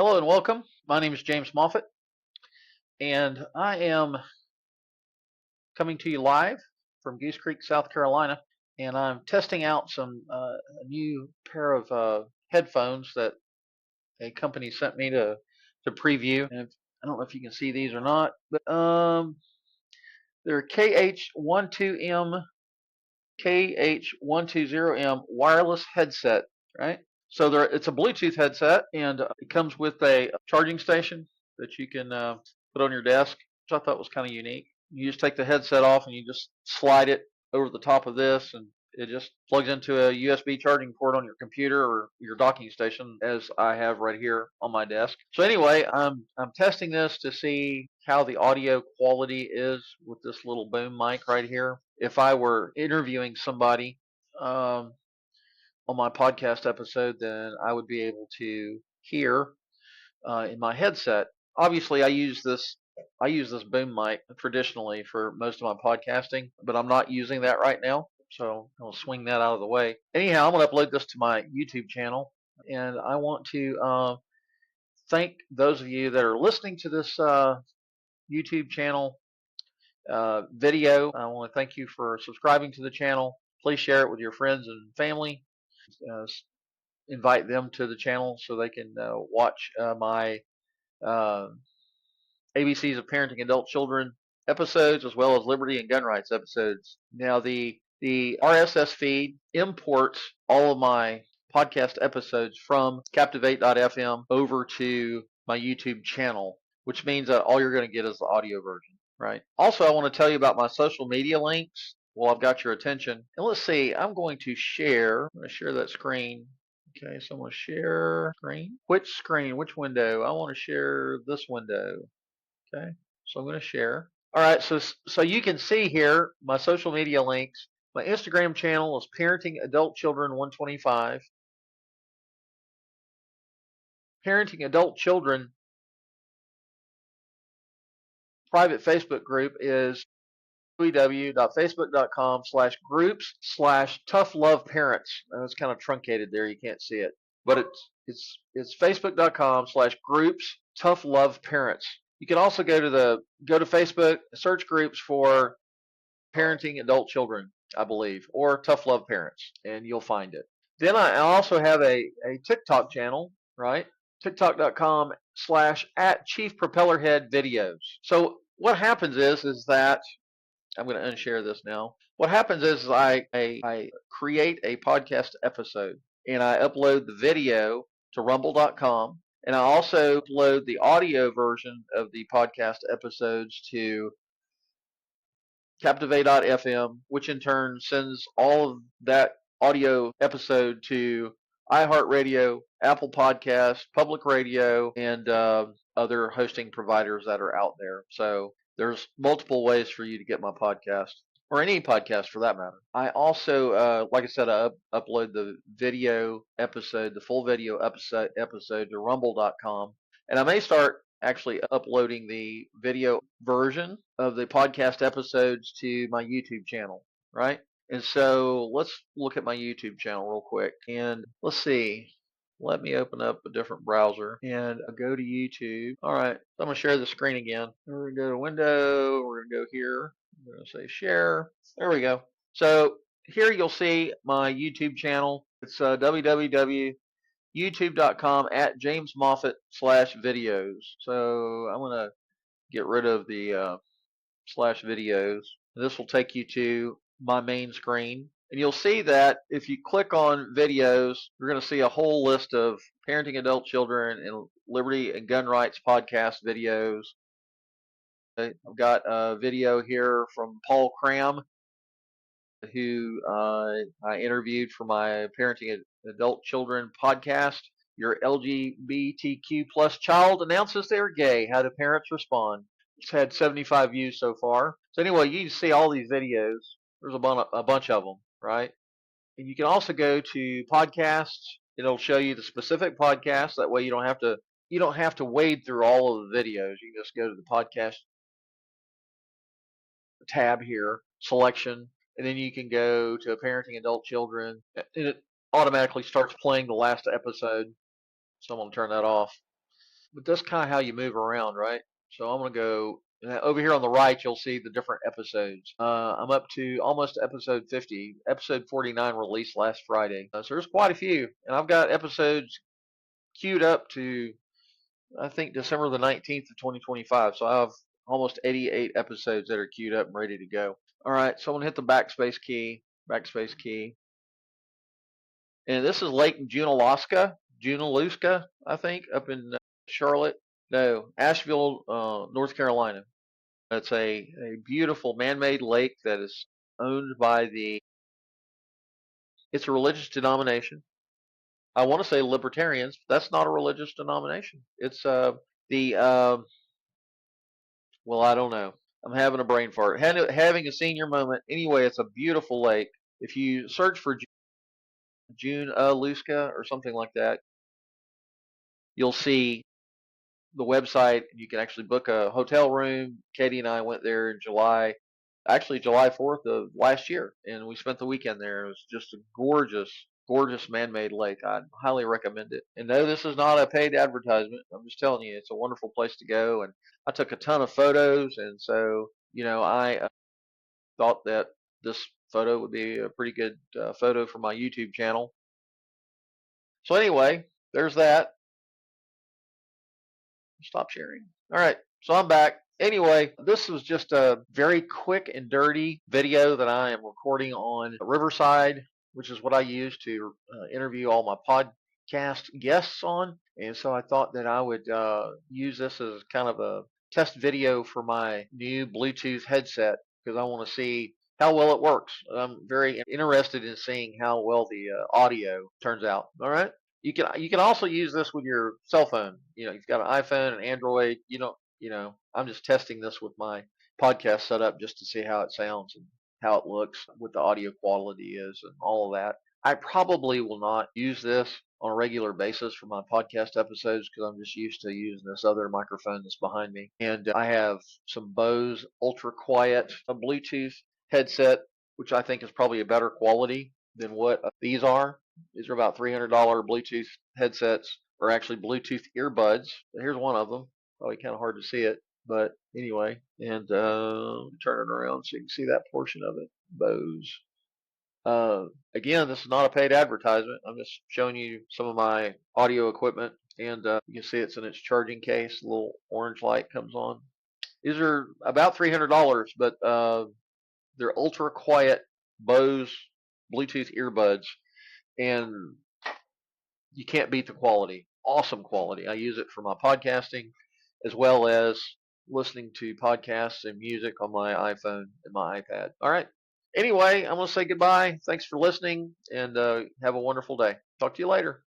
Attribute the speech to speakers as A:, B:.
A: Hello and welcome. My name is James Moffett, and I am coming to you live from Goose Creek, South Carolina. And I'm testing out a new pair of headphones that a company sent me to preview. And I don't know if you can see these or not, but they're KH12M KH120M wireless headset, right? So it's a Bluetooth headset, and it comes with a charging station that you can put on your desk, which I thought was kind of unique. You just take the headset off and you just slide it over the top of this, and it just plugs into a USB charging port on your computer or your docking station, as I have right here on my desk. So anyway, I'm testing this to see how the audio quality is with this little boom mic right here. If I were interviewing somebody um, on my podcast episode, then I would be able to hear in my headset. Obviously, I use this boom mic traditionally for most of my podcasting, but I'm not using that right now. So I'll swing that out of the way. Anyhow, I'm going to upload this to my YouTube channel, and I want to thank those of you that are listening to this YouTube channel video. I want to thank you for subscribing to the channel. Please share it with your friends and family. Uh, Invite them to the channel so they can watch my uh, ABCs of Parenting Adult Children episodes, as well as Liberty and Gun Rights episodes. Now, the RSS feed imports all of my podcast episodes from Captivate.fm over to my YouTube channel, which means that all you're going to get is the audio version, right? Also, I want to tell you about my social media links. Well, I've got your attention. And let's see, I'm going to share. I'm going to share that screen. Okay, so I'm going to share screen. Which screen? Which window? I want to share this window. Okay, so I'm going to share. All right, so you can see here my social media links. My Instagram channel is Parenting Adult Children 125. Parenting Adult Children private Facebook group is www.facebook.com/groups/tough love parents. It's kind of truncated there, you can't see it, but it's facebook.com/groups tough love parents. You can also go to Facebook, search groups for parenting adult children, I believe, or tough love parents, and you'll find it. Then I also have a TikTok channel, right? TikTok.com/at Chief Propellerhead Videos. So what happens is that I'm going to unshare this now. What happens is I create a podcast episode and I upload the video to rumble.com, and I also upload the audio version of the podcast episodes to Captivate.fm, which in turn sends all of that audio episode to iHeartRadio, Apple Podcasts, Public Radio, and other hosting providers that are out there. So there's multiple ways for you to get my podcast, or any podcast for that matter. I also, like I said, I upload the video episode, the full video episode to rumble.com. And I may start actually uploading the video version of the podcast episodes to my YouTube channel, right? And so let's look at my YouTube channel real quick. And let's see. Let me open up a different browser and I'll go to YouTube. All right, so I'm going to share the screen again. We're going to go to window. We're going to go here. I'm going to say share. There we go. So here you'll see my YouTube channel. It's www.youtube.com James Moffett/videos. So I'm going to get rid of the slash videos. This will take you to my main screen. And you'll see that if you click on videos, you're going to see a whole list of parenting adult children and liberty and gun rights podcast videos. I've got a video here from Paul Cram, who I interviewed for my parenting adult children podcast. Your LGBTQ plus child announces they're gay. How do parents respond? It's had 75 views so far. So anyway, you can see all these videos. There's a bunch of them, right? And you can also go to podcasts. It'll show you the specific podcast. That way you don't have to wade through all of the videos. You can just go to the podcast tab here, selection, and then you can go to parenting adult children, and it automatically starts playing the last episode. So I'm going to turn that off. But that's kind of how you move around, right? So I'm gonna go over here on the right. You'll see the different episodes. I'm up to almost episode 50. Episode 49 released last Friday. So there's quite a few, and I've got episodes queued up to I think December the 19th of 2025. So I have almost 88 episodes that are queued up and ready to go. All right, so I'm gonna hit the backspace key, and this is Lake Junaluska, I think, up in Charlotte. No, Asheville, North Carolina. It's a beautiful man-made lake that is owned by it's a religious denomination. I want to say libertarians, but that's not a religious denomination. It's the well, I don't know. I'm having a brain fart. Having a senior moment. Anyway, it's a beautiful lake. If you search for June Luska or something like that, you'll see the website. You can actually book a hotel room. Katie and I went there in July, actually July 4th of last year, and we spent the weekend there. It was just a gorgeous, gorgeous man-made lake. I'd highly recommend it. And no, this is not a paid advertisement. I'm just telling you, it's a wonderful place to go. And I took a ton of photos, and so I thought that this photo would be a pretty good photo for my YouTube channel. So anyway, there's that. Stop sharing. All right, so I'm back. Anyway, this was just a very quick and dirty video that I am recording on Riverside, which is what I use to interview all my podcast guests on. And so I thought that I would use this as kind of a test video for my new Bluetooth headset because I want to see how well it works. I'm very interested in seeing how well the audio turns out. All right. You can also use this with your cell phone. You've got an iPhone and Android. I'm just testing this with my podcast setup just to see how it sounds and how it looks, what the audio quality is, and all of that. I probably will not use this on a regular basis for my podcast episodes because I'm just used to using this other microphone that's behind me. And I have some Bose Ultra Quiet Bluetooth headset, which I think is probably a better quality than what these are. These are about $300 Bluetooth headsets, or actually Bluetooth earbuds. Here's one of them. Probably kind of hard to see it, but anyway. And turn it around so you can see that portion of it. Bose. Again, this is not a paid advertisement. I'm just showing you some of my audio equipment, and you can see it's in its charging case. A little orange light comes on. These are about $300, but they're ultra quiet Bose Bluetooth earbuds, and you can't beat the quality. Awesome quality. I use it for my podcasting as well as listening to podcasts and music on my iPhone and my iPad. All right. Anyway, I'm going to say goodbye. Thanks for listening and have a wonderful day. Talk to you later.